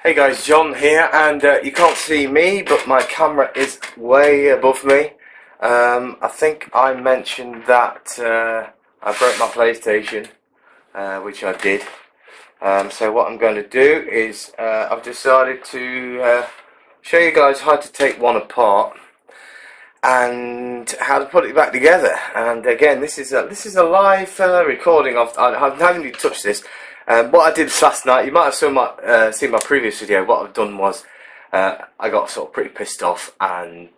Hey guys, John here, and you can't see me, but my camera is way above me. I think I mentioned that I broke my PlayStation, which I did. So what I'm going to do is I've decided to show you guys how to take one apart and how to put it back together. And again, this is a live recording of. I haven't even touched this. What I did last night, you might have seen my previous video. What I've done was I got sort of pretty pissed off and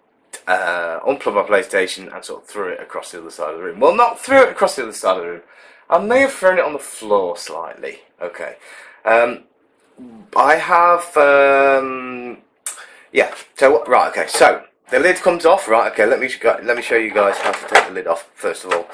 unplugged my PlayStation and sort of threw it across the other side of the room. Well, not threw it across the other side of the room. I may have thrown it on the floor slightly. Okay. I have yeah. So right. Okay. So the lid comes off. Right. Okay. Let me show you guys how to take the lid off first of all.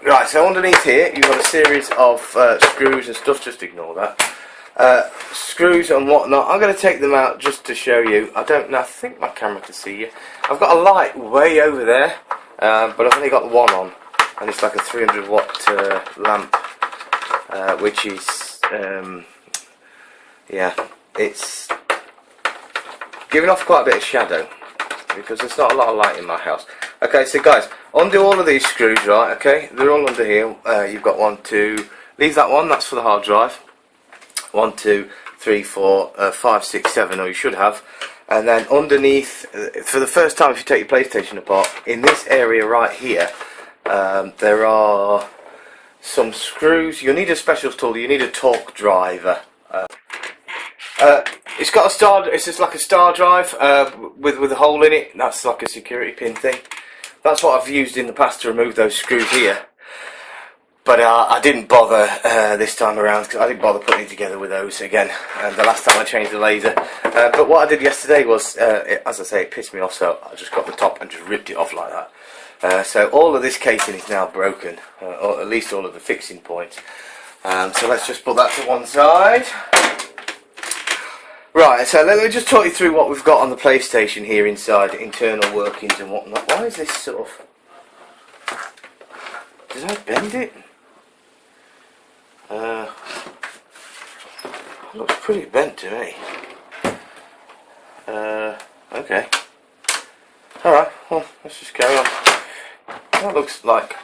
Right, so underneath here you've got a series of screws and stuff, just ignore that. Screws and whatnot. I'm going to take them out just to show you. I think my camera can see you. I've got a light way over there, but I've only got one on, and it's like a 300 watt lamp, which is, yeah, it's giving off quite a bit of shadow, because there's not a lot of light in my house. Okay, so guys, undo all of these screws, right, okay, they're all under here. You've got 1, 2, leave that one, that's for the hard drive. 1, 2, 3, 4, 5, 6, 7, or you should have. And then underneath, for the first time if you take your PlayStation apart, in this area right here, there are some screws. You'll need a special tool, you need a torque driver. It's got a star, it's just like a star drive with a hole in it. That's like a security pin thing. That's what I've used in the past to remove those screws here. But I didn't bother this time around, because I didn't bother putting it together with those again. And the last time I changed the laser. But what I did yesterday was, as I say, it pissed me off, so I just got the top and just ripped it off like that. So all of this casing is now broken, or at least all of the fixing points. So let's just put that to one side. Right, so let me just talk you through what we've got on the PlayStation here inside, internal workings and whatnot. Why is this sort of... Did I bend it? Looks pretty bent to me. Okay. Alright, well, let's just carry on. That looks like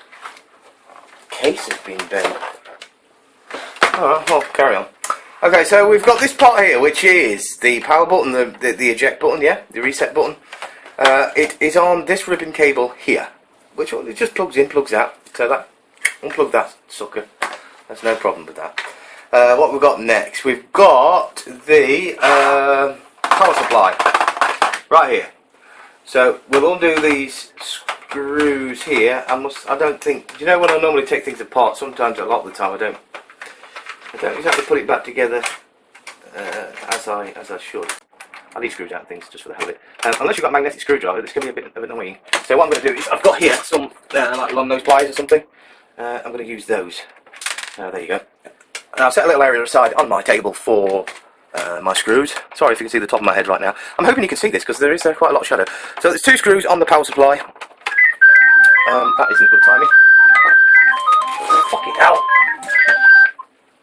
the case has been bent. Alright, well, carry on. Okay, so we've got this part here, which is the power button, the eject button, yeah, the reset button. It is on this ribbon cable here, which it just plugs in, plugs out. So that, unplug that sucker. There's no problem with that. What we've got next, we've got the power supply right here. So we'll undo these screws here. I don't think. Do you know when I normally take things apart? Sometimes, a lot of the time, I don't exactly put it back together as I should. I leave screws out and things just for the hell of it. Unless you've got a magnetic screwdriver, it's going to be a bit annoying. So what I'm going to do is, I've got here some like long nose pliers or something. I'm going to use those. There you go. And I've set a little area aside on my table for my screws. Sorry if you can see the top of my head right now. I'm hoping you can see this, because there is quite a lot of shadow. So there's 2 screws on the power supply. That isn't good timing. Fucking hell.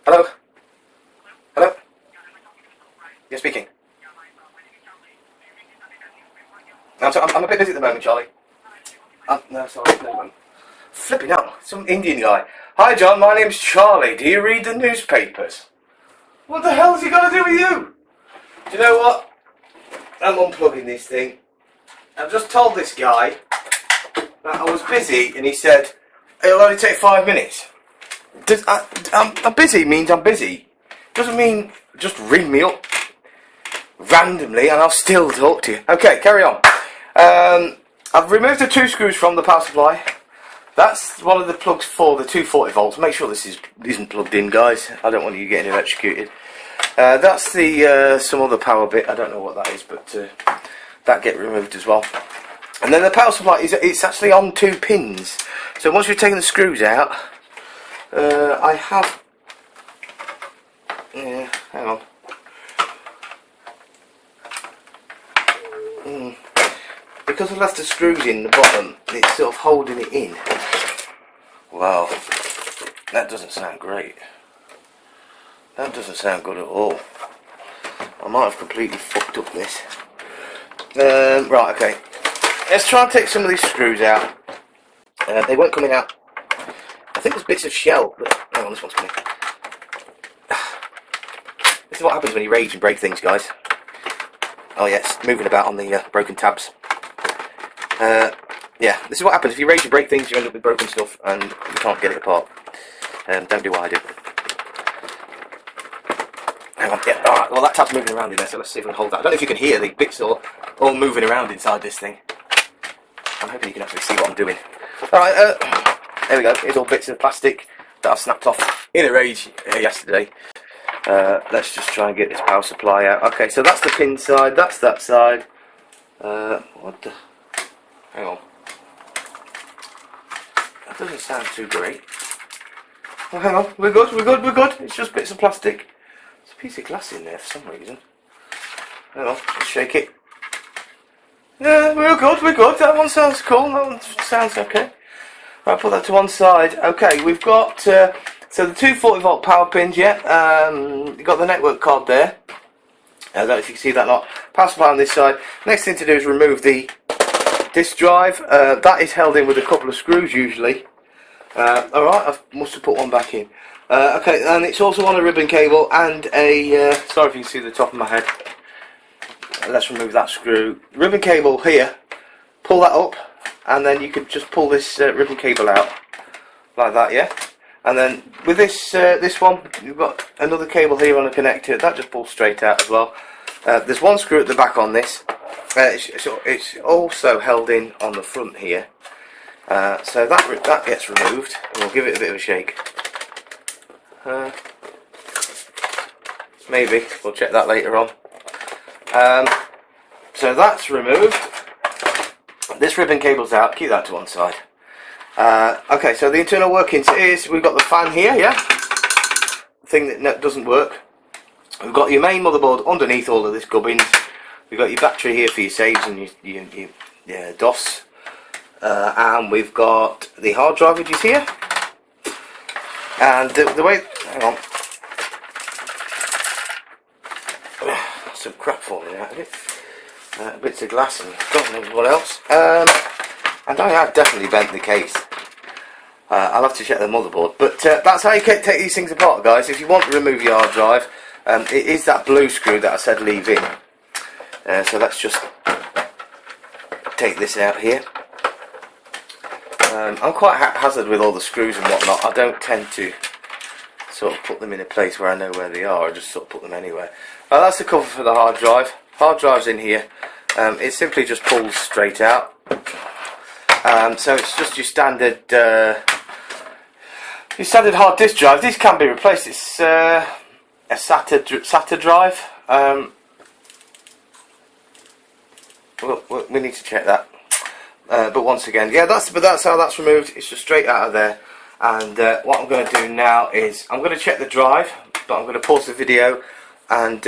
Hello? Hello? You're speaking. I'm a bit busy at the moment, Charlie. No, sorry, no one. Flipping out, some Indian guy. Hi John, my name's Charlie. Do you read the newspapers? What the hell has he got to do with you? Do you know what? I'm unplugging this thing. I've just told this guy that I was busy, and he said it'll only take 5 minutes. I'm busy means I'm busy. Doesn't mean just ring me up randomly and I'll still talk to you. Okay, carry on. I've removed the 2 screws from the power supply. That's one of the plugs for the 240 volts. Make sure this isn't plugged in, guys. I don't want you getting electrocuted. That's the some other power bit. I don't know what that is, but that get removed as well. And then the power supply it's actually on 2 pins. So once you've taken the screws out, I have. Yeah, hang on. Because I've left the screws in the bottom, it's sort of holding it in. Wow, that doesn't sound great. That doesn't sound good at all. might have completely fucked up this. Right, okay. Let's try and take some of these screws out. They weren't coming out. I think there's bits of shell, but hang on, this one's coming. This is what happens when you rage and break things, guys. Oh yeah, it's moving about on the broken tabs. Yeah, this is what happens if you rage and break things. You end up with broken stuff and you can't get it apart. Don't do what I do. Hang on, yeah, alright, well that tab's moving around in there, so let's see if we can hold that. I don't know if you can hear the bits all moving around inside this thing. I'm hoping you can actually see what I'm doing. Alright, there we go. Here's all bits of plastic that I snapped off in a rage yesterday. Let's just try and get this power supply out. Okay, so that's the pin side, that's that side. What the... Hang on. That doesn't sound too great. Oh, hang on, we're good. It's just bits of plastic. There's a piece of glass in there for some reason. Hang on, let's shake it. Yeah, we're good. That one sounds cool, that one sounds okay. Right, put that to one side. Okay, we've got, so the 240 volt power pins, yeah. You've got the network card there. I don't know if you can see that or not. Power supply on this side. Next thing to do is remove the disk drive. That is held in with a couple of screws usually. Alright, I must have put one back in. Okay, and it's also on a ribbon cable and a, sorry if you can see the top of my head. Let's remove that screw. Ribbon cable here, pull that up, and then you could just pull this ribbon cable out, like that, yeah? And then with this this one, you've got another cable here on a connector, that just pulls straight out as well. There's one screw at the back on this. It's also held in on the front here. So that gets removed, and we'll give it a bit of a shake. Maybe, we'll check that later on. So that's removed. This ribbon cable's out, keep that to one side. Okay, so the internal workings is, we've got the fan here, yeah? Thing that doesn't work. We've got your main motherboard underneath all of this gubbins. We've got your battery here for your saves and your DOS. And we've got the hard drive, which is here. And the way, hang on. Some crap falling out of it. Bits of glass and God knows what else. And I have definitely bent the case. I'll have to check the motherboard. But that's how you take these things apart, guys. If you want to remove your hard drive, it is that blue screw that I said leave in. So let's just take this out here. I'm quite haphazard with all the screws and whatnot. I don't tend to sort of put them in a place where I know where they are. I just sort of put them anywhere. That's the cover for the hard drive. Hard drive's in here. It simply just pulls straight out. So it's just your standard hard disk drive. These can be replaced. It's a SATA drive. We need to check that. But once again, yeah, that's how that's removed. It's just straight out of there. And what I'm going to do now is I'm going to check the drive, but I'm going to pause the video and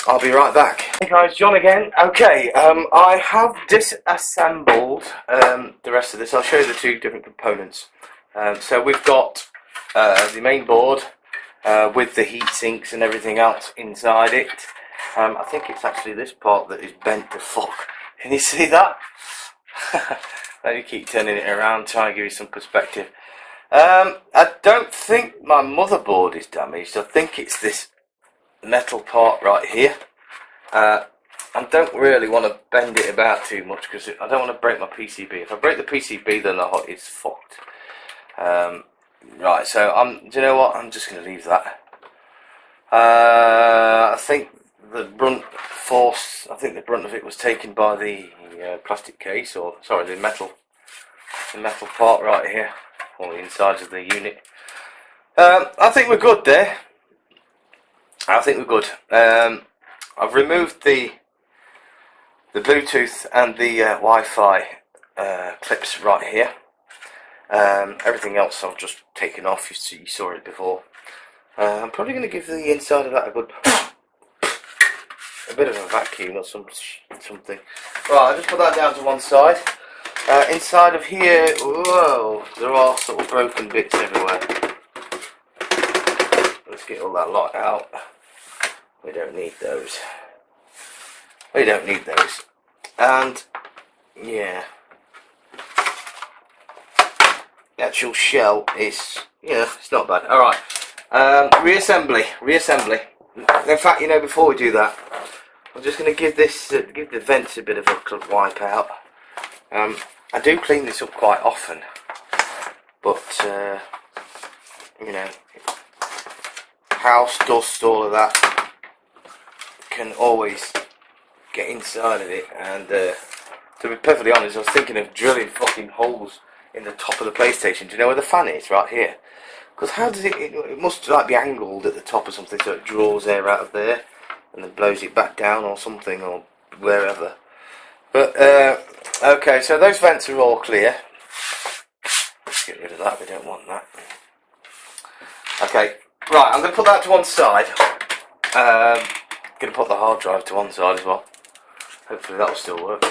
I'll be right back. Hey guys, John again. Okay, I have disassembled the rest of this. I'll show you the two different components. So we've got the main board with the heat sinks and everything else inside it. I think it's actually this part that is bent to fuck. Can you see that? Let me keep turning it around, try and give you some perspective. I don't think my motherboard is damaged. I think it's this metal part right here. I don't really want to bend it about too much because I don't want to break my PCB. If I break the PCB, then it's fucked. Right, so do you know what? I'm just going to leave that. I think the brunt force, I think the brunt of it was taken by the plastic case, or sorry, the metal part right here, or the insides of the unit. I think we're good there. I think we're good. I've removed the Bluetooth and the Wi-Fi clips right here. Everything else I've just taken off. You saw it before. I'm probably going to give the inside of that a bit of a vacuum or something. Right, I'll just put that down to one side. Inside of here, whoa, there are sort of broken bits everywhere. Let's get all that lot out. We don't need those. We don't need those. And yeah, the actual shell is, yeah, it's not bad. All right, reassembly. In fact, you know, before we do that, I'm just going to give this, give the vents a bit of a wipe out. I do clean this up quite often, but you know, house dust, all of that can always get inside of it. And to be perfectly honest, I was thinking of drilling fucking holes in the top of the PlayStation. Do you know where the fan is? Right here. Because how does it must like be angled at the top or something, so it draws air out of there and then blows it back down or something, or wherever. But okay, so those vents are all clear. Let's get rid of that, we don't want that. Okay, right, I'm going to put that to one side. Going to put the hard drive to one side as well. Hopefully that will still work.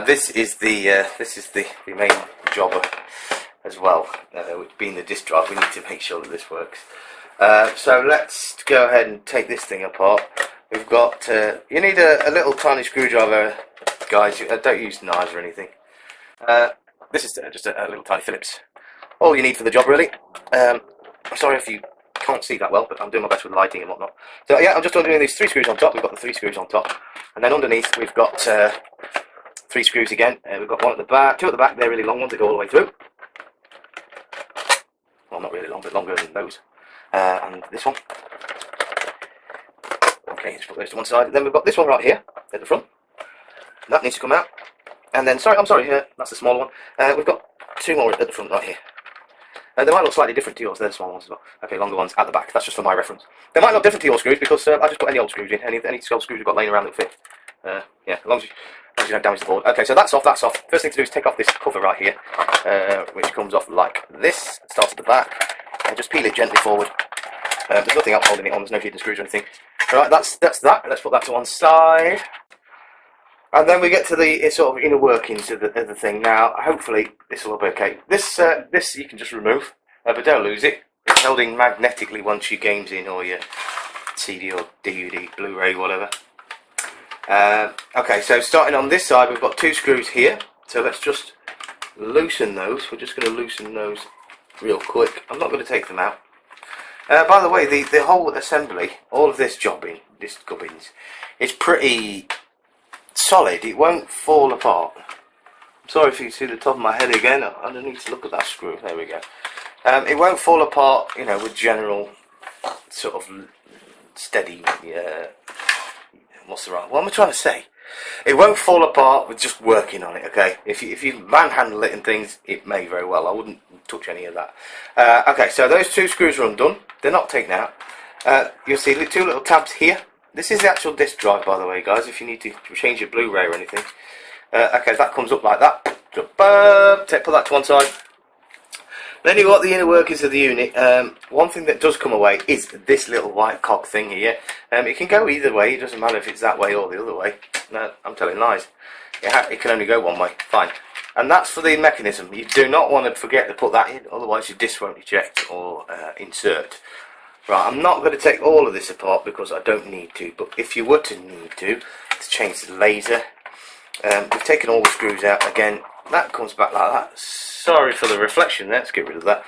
This is the main jobber as well. Being the disk drive, we need to make sure that this works. So let's go ahead and take this thing apart. We've got, you need a little tiny screwdriver, guys. Don't use knives or anything. This is just a little tiny Phillips. All you need for the job, really. I'm sorry if you can't see that well, but I'm doing my best with lighting and whatnot. So yeah, I'm just undoing these 3 screws on top. We've got the 3 screws on top, and then underneath we've got 3 screws again. We've got 1 at the back, 2 at the back. They're really long ones that go all the way through. Well, not really long, but longer than those. And this one. Okay, let's put those to one side. Then we've got this one right here at the front. That needs to come out. And then, I'm sorry, that's the smaller one. We've got 2 more at the front right here. They might look slightly different to yours. They're the small ones as well. Okay, longer ones at the back. That's just for my reference. They might look different to your screws because I just put any old screws in. Any old screws you've got laying around that fit. Yeah, as long as you don't damage the board. Okay, so that's off. First thing to do is take off this cover right here, which comes off like this. It starts at the back, and just peel it gently forward. There's nothing else holding it on. There's no hidden screws or anything. All right, that's that. Let's put that to one side. And then we get to the sort of inner workings of the thing. Now, hopefully, this will be okay. This you can just remove, but don't lose it. It's held in magnetically once your game's in, or your CD or DVD, Blu-ray, whatever. Okay, so starting on this side, we've got 2 screws here. So let's just loosen those. We're just going to loosen those real quick. I'm not going to take them out. By the way, the whole assembly, all of this gubbins, is pretty solid. It won't fall apart. I'm sorry if you can see the top of my head again. I don't need to look at that screw. There we go. It won't fall apart, you know, with general sort of steady. What am I trying to say? It won't fall apart with just working on it. Okay, if you manhandle it and things, it may very well. I wouldn't touch any of that. Okay, so those 2 screws are undone. They're not taken out. You'll see 2 little tabs here. This is the actual disk drive, by the way, guys, if you need to change your Blu-ray or anything. Okay, that comes up like that. Put that to one side. Then you've got the inner workings of the unit. One thing that does come away is this little white cog thing here. It can go either way. It doesn't matter if it's that way or the other way. No, I'm telling lies. It can only go one way. Fine. And that's for the mechanism. You do not want to forget to put that in, otherwise your disc won't eject or insert. Right, I'm not going to take all of this apart because I don't need to, but if you were to need to change the laser, we've taken all the screws out again. That comes back like that. Sorry for the reflection there, let's get rid of that.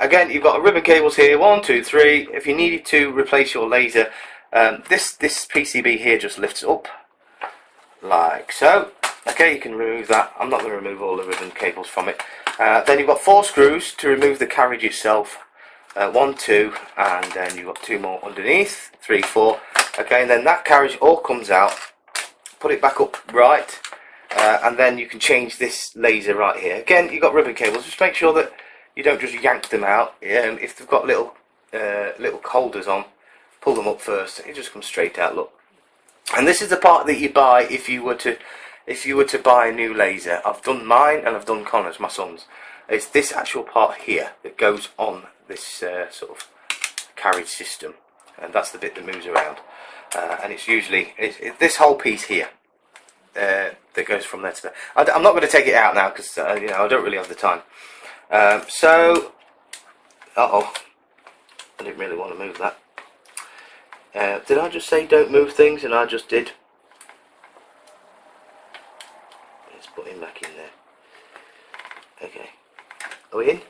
Again, you've got ribbon cables here, 1, 2, 3. If you needed to replace your laser, this PCB here just lifts up, like so. Okay, you can remove that. I'm not going to remove all the ribbon cables from it. Then you've got 4 screws to remove the carriage itself. 1, 2, and then you've got 2 more underneath, 3, 4. Okay, and then that carriage all comes out. Put it back up right, and then you can change this laser right here. Again, you've got ribbon cables. Just make sure that you don't just yank them out. If they've got little holders on, pull them up first. It just comes straight out. Look, and this is the part that you buy if you were to buy a new laser. I've done mine and I've done Connor's, my son's. It's this actual part here that goes on this sort of carriage system, and that's the bit that moves around, and it's usually this whole piece here that goes from there to there. I'm not going to take it out now because you know, I don't really have the time. So I didn't really want to move that. Did I just say don't move things, and I just did? put him back in there. Okay, are we in?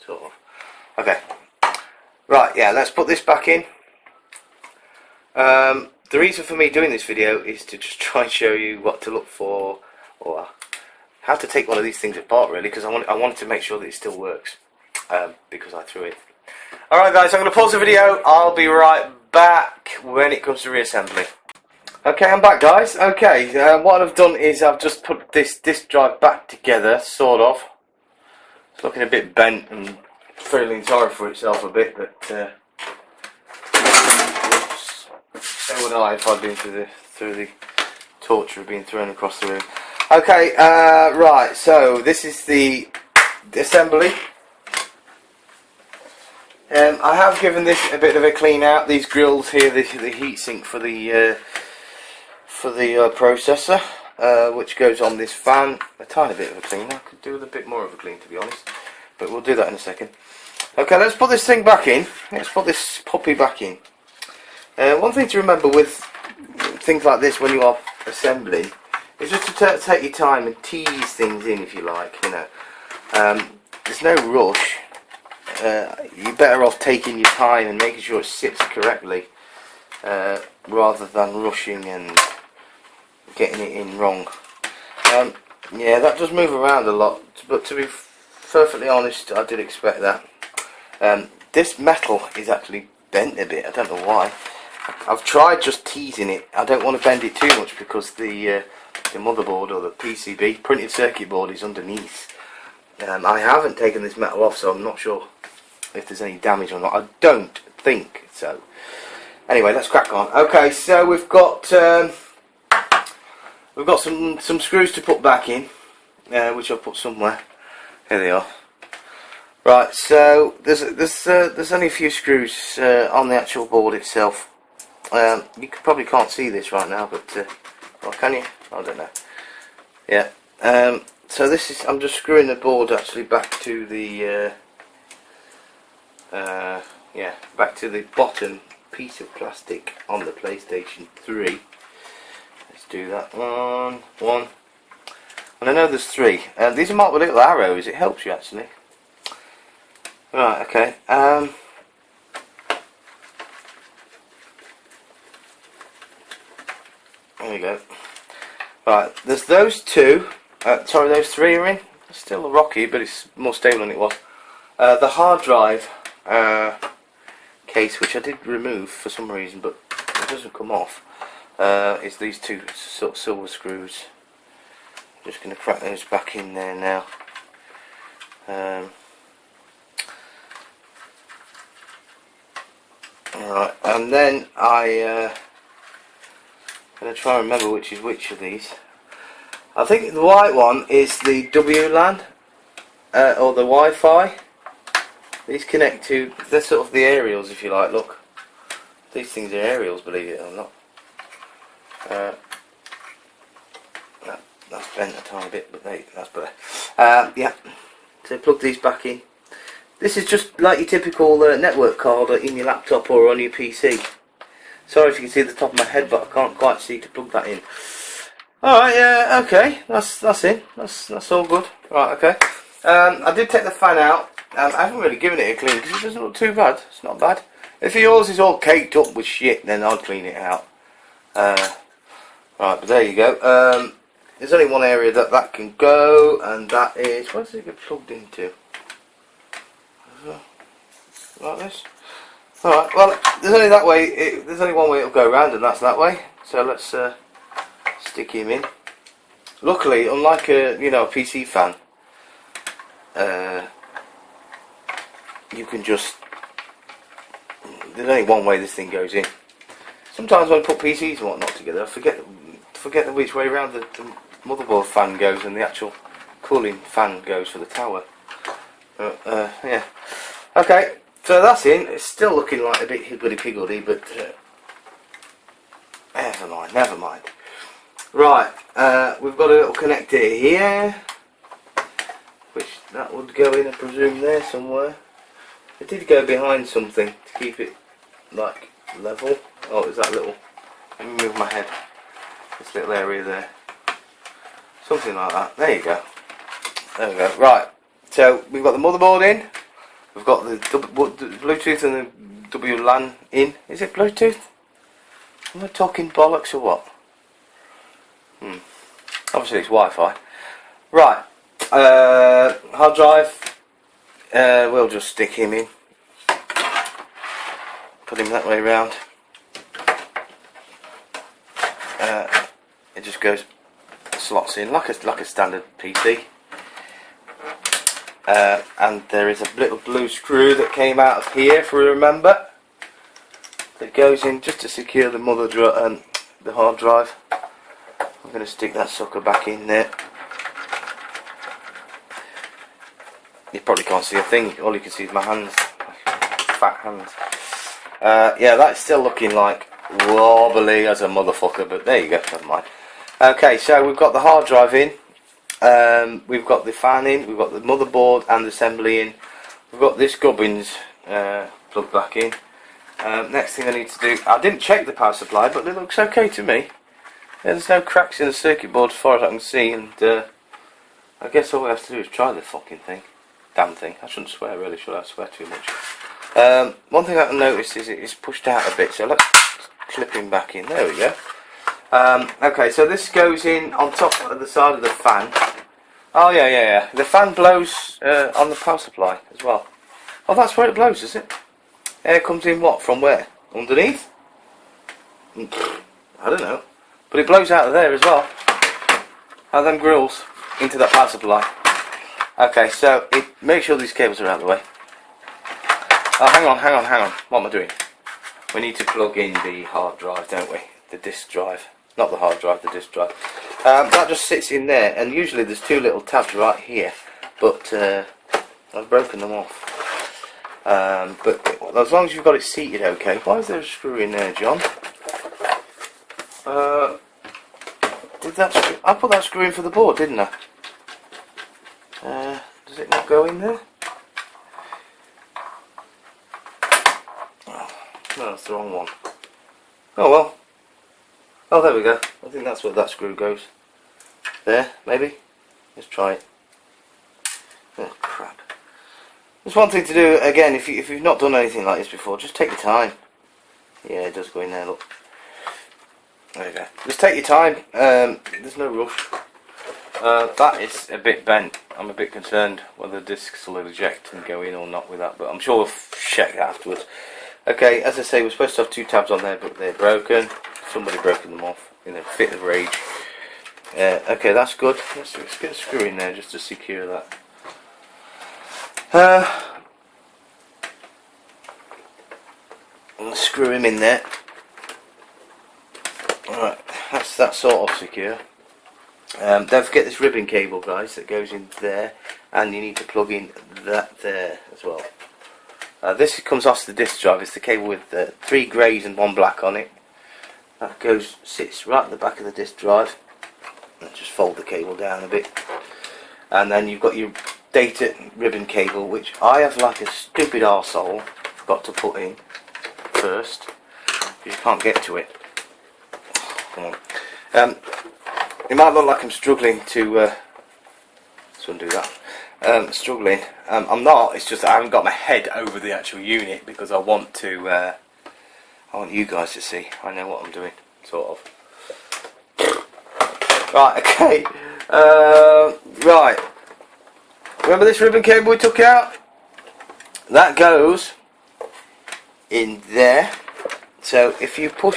Sort of. Okay, right, yeah, let's put this back in. The reason for me doing this video is to just try and show you what to look for, or how to take one of these things apart, really, because I wanted to make sure that it still works, because I threw it. Alright guys, I'm going to pause the video. I'll be right back when it comes to reassembly. Okay, I'm back guys. Okay, what I've done is I've just put this disk drive back together, sort of. It's looking a bit bent and feeling sorry for itself a bit, but so would I if I'd been through the torture of being thrown across the room. Okay, right, so this is the assembly. I have given this a bit of a clean out. These grills here, the heatsink for the processor, which goes on this fan. A tiny bit of a clean. I could do with a bit more of a clean, to be honest, but we'll do that in a second. Okay, let's put this thing back in. Let's put this puppy back in. One thing to remember with things like this when you are assembling is just to take your time and tease things in, if you like. You know, there's no rush. You're better off taking your time and making sure it sits correctly, rather than rushing and getting it in wrong. Yeah, that does move around a lot, but to be perfectly honest, I did expect that. This metal is actually bent a bit. I don't know why. I've tried just teasing it. I don't want to bend it too much because the motherboard, or the PCB, printed circuit board, is underneath. I haven't taken this metal off, so I'm not sure if there's any damage or not. I don't think so. Anyway, let's crack on. Okay, so we've got some screws to put back in, which I'll put somewhere. Here they are. Right, so there's only a few screws on the actual board itself. You probably can't see this right now, but well, can you? I don't know. Yeah. So this is, I'm just screwing the board actually back to the yeah, back to the bottom piece of plastic on the PlayStation 3. Let's do that one. And I know there's three. These are marked with little arrows. It helps you actually. Right. Okay. There we go. Right, there's those two. Sorry, those three are in. It's still rocky, but it's more stable than it was. The hard drive case, which I did remove for some reason, but it doesn't come off, is these two sort of silver screws. I'm just going to crack those back in there now. Alright, and then I'm going to try and remember which is which of these. I think the white one is the WLAN, or the Wi-Fi. These connect to, they're sort of the aerials, if you like. Look, these things are aerials, believe it or not. That's bent a tiny bit, but that's better. Yeah, so plug these back in. This is just like your typical network card in your laptop or on your PC. Sorry if you can see the top of my head, but I can't quite see to plug that in. Alright, yeah, okay, that's in. That's all good. Right, okay. I did take the fan out. I haven't really given it a clean because it doesn't look too bad. It's not bad. If yours is all caked up with shit, then I'd clean it out. Right, but there you go. There's only one area that can go, and that is, where does it get plugged into? Like this. Alright, well, there's only that way. There's only one way it'll go around, and that's that way. So let's stick him in. Luckily, unlike a PC fan, you can just, there's only one way this thing goes in. Sometimes when I put PCs and whatnot together, I forget which way around the motherboard fan goes and the actual cooling fan goes for the tower. Yeah. Okay, so that's in. It's still looking like a bit higgledy-piggledy, but never mind. Right, we've got a little connector here, which that would go in, I presume, there somewhere. It did go behind something to keep it like level. Oh, it was that little. Let me move my head. this little area there. Something like that. There you go. There we go. Right. So we've got the motherboard in. We've got the Bluetooth and the WLAN in. Is it Bluetooth? Am I talking bollocks or what? Obviously it's Wi-Fi. Right. Hard drive. We'll just stick him in. Put him that way round. It just goes, slots in like a standard PC. And there is a little blue screw that came out of here, if we remember, that goes in just to secure the the hard drive. I'm going to stick that sucker back in there. You probably can't see a thing. All you can see is my hands, fat hands. Yeah, that's still looking like wobbly as a motherfucker, but there you go, never mind. Okay, so we've got the hard drive in, we've got the fan in, we've got the motherboard and the assembly in, we've got this gubbins plugged back in. Next thing I need to do, I didn't check the power supply, but it looks okay to me. There's no cracks in the circuit board as far as I can see, and I guess all we have to do is try the fucking thing. Damn thing. I shouldn't swear, really, should I? Swear too much. One thing I noticed is it's pushed out a bit, so let's clip him back in. There we go. Okay, so this goes in on top of the side of the fan. Oh yeah. The fan blows on the power supply as well. Oh, that's where it blows, is it? Air comes in what? From where? Underneath? I don't know. But it blows out of there as well. Out of them grills into that power supply. Okay, so make sure these cables are out of the way. Oh, hang on. What am I doing? We need to plug in the hard drive, don't we? The disk drive. Not the hard drive, the disk drive. That just sits in there, and usually there's two little tabs right here, but I've broken them off. But as long as you've got it seated okay. Why is there a screw in there, John? I put that screw in for the board, didn't I? Does it not go in there? Oh, no, that's the wrong one. Oh well. Oh, there we go. I think that's where that screw goes. There, maybe? Let's try it. Oh, crap. There's one thing to do, again, if you've not done anything like this before, just take your time. Yeah, it does go in there, look. There you go. Just take your time. There's no rush. That is a bit bent. I'm a bit concerned whether the discs will eject and go in or not with that, but I'm sure we'll check afterwards. Okay, as I say, we're supposed to have two tabs on there, but they're broken. Somebody broken them off in a fit of rage. Okay, that's good. Let's get a screw in there just to secure that. Let's screw him in there. Alright, that's sort of secure. Don't forget this ribbon cable, guys, that goes in there, and you need to plug in that there as well. This comes off the disk drive. It's the cable with 3 greys and 1 black on it. That sits right at the back of the disk drive. And just fold the cable down a bit, and then you've got your data ribbon cable, which I have, like a stupid arsehole, forgot to put in first. You can't get to it. Come on. It might look like I'm struggling to let's undo that. Struggling. I'm not. It's just that I haven't got my head over the actual unit because I want to. I want you guys to see. I know what I'm doing, sort of. Right. Okay. Right. Remember this ribbon cable we took out? That goes in there. So if you pull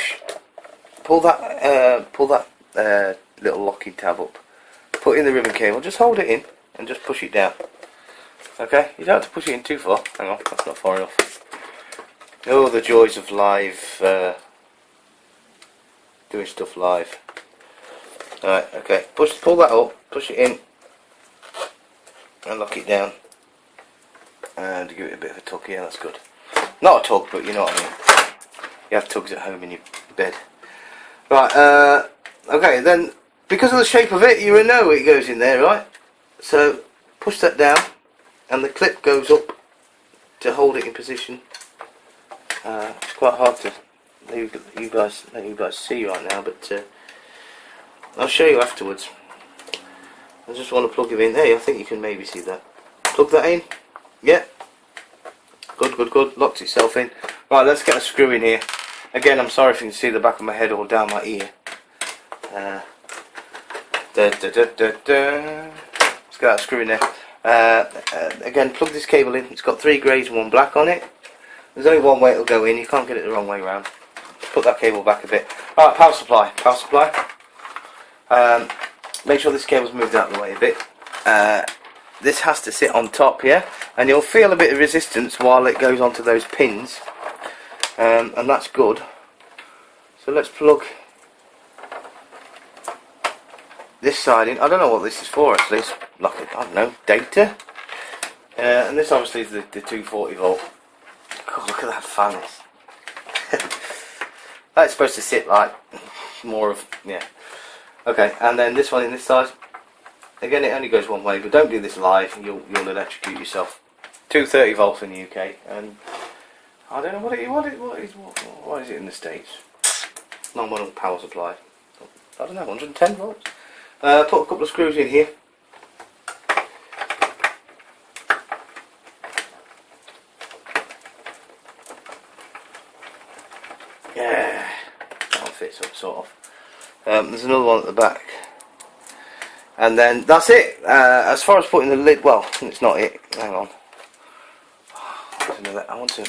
that little locking tab up, put in the ribbon cable, just hold it in and just push it down. Okay, you don't have to push it in too far. Hang on, that's not far enough. Oh, the joys of live, doing stuff live. Alright, okay, pull that up, push it in and lock it down and give it a bit of a tug. Yeah, that's good. Not a tug, but you know what I mean. You have tugs at home in your bed. Right, okay, then because of the shape of it, you know it goes in there, right? So push that down and the clip goes up to hold it in position. It's quite hard to let you guys see right now, but I'll show you afterwards. I just want to plug it in. Hey, I think you can maybe see that. Plug that in. Yeah. Good, good, good. Locked itself in. Right, let's get a screw in here. Again, I'm sorry if you can see the back of my head or down my ear. Let's get that screw in there. Again, plug this cable in. It's got 3 greys and 1 black on it. There's only one way it'll go in. You can't get it the wrong way around. Put that cable back a bit. Right, power supply. Power supply. Make sure this cable's moved out of the way a bit. This has to sit on top here, and you'll feel a bit of resistance while it goes onto those pins, and that's good. So let's plug this side in. I don't know what this is for actually. It's like, I don't know, data. And this obviously is the 240 volt. God, look at that fan. That's supposed to sit like more of, yeah. Okay, and then this one in this side. Again, it only goes one way, but don't do this live. You'll electrocute yourself. 230 volts in the UK, and I don't know what is it in the States? Normal power supply. I don't know, 110 volts. Put a couple of screws in here. Yeah, that fits up sort of. There's another one at the back. And then that's it. As far as putting the lid, well, it's not it. Hang on. I want to.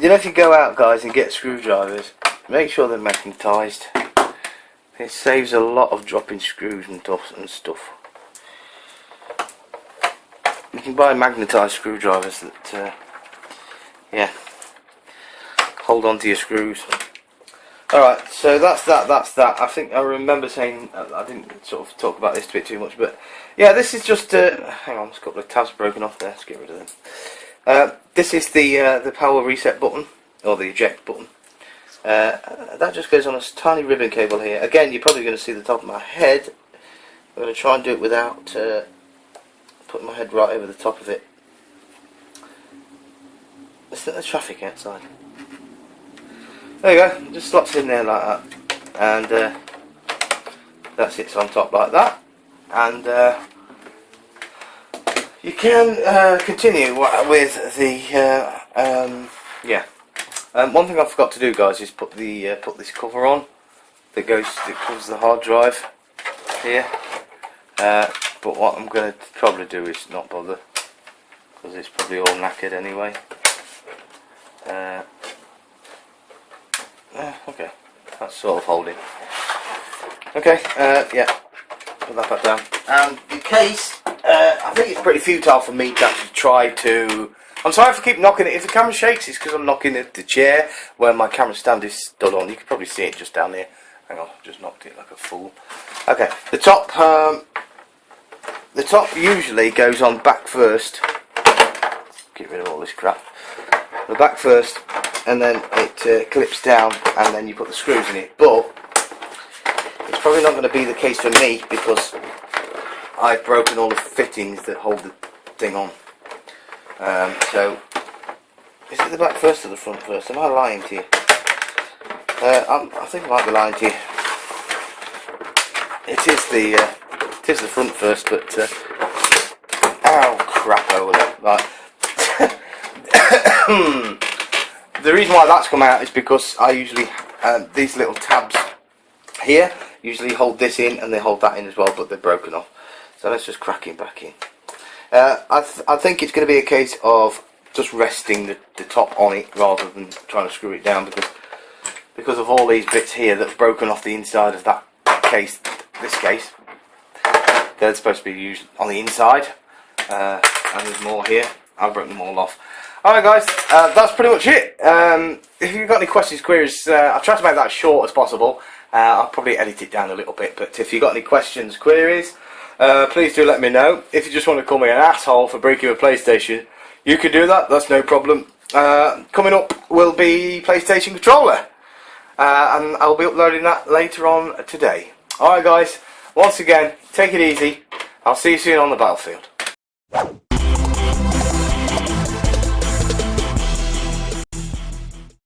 You know, if you go out, guys, and get screwdrivers, make sure they're magnetised. It saves a lot of dropping screws and stuff. You can buy magnetised screwdrivers that, yeah, hold on to your screws. Alright, so that's that. I think I remember saying, I didn't sort of talk about this a bit too much, but yeah, this is just, hang on, there's a couple of tabs broken off there, let's get rid of them. This is the power reset button, or the eject button. That just goes on a tiny ribbon cable here. Again, you're probably going to see the top of my head. I'm going to try and do it without putting my head right over the top of it. Isn't there traffic outside? There you go, just slots in there like that, and that sits on top like that, and you can continue with the yeah. One thing I forgot to do, guys, is put this cover on that covers the hard drive here. But what I'm going to probably do is not bother, because it's probably all knackered anyway. Okay, that's sort of holding. Okay, yeah, put that back down. And the case, I think it's pretty futile for me to actually try to. I'm sorry if I keep knocking it. If the camera shakes, it's because I'm knocking the chair where my camera stand is stood on. You can probably see it just down there. Hang on, just knocked it like a fool. Okay, the top usually goes on back first. Get rid of all this crap. The back first, and then it clips down, and then you put the screws in it. But it's probably not going to be the case for me, because I've broken all the fittings that hold the thing on. So is it the back first or the front first? Am I lying to you? I think I might be lying to you. It is the front first, but oh crap over there. Right. The reason why that's come out is because I usually these little tabs here usually hold this in, and they hold that in as well, but they're broken off. So let's just crack it back in. I think it's going to be a case of just resting the top on it rather than trying to screw it down, because of all these bits here that's broken off the inside of that case. This case, they're supposed to be used on the inside, and there's more here. I've broken them all off. Alright guys, that's pretty much it. If you've got any questions, queries, I'll try to make that as short as possible. I'll probably edit it down a little bit, but if you've got any questions, queries, please do let me know. If you just want to call me an asshole for breaking a PlayStation, you can do that, that's no problem. Coming up will be PlayStation controller, and I'll be uploading that later on today. Alright guys, once again, take it easy. I'll see you soon on the battlefield.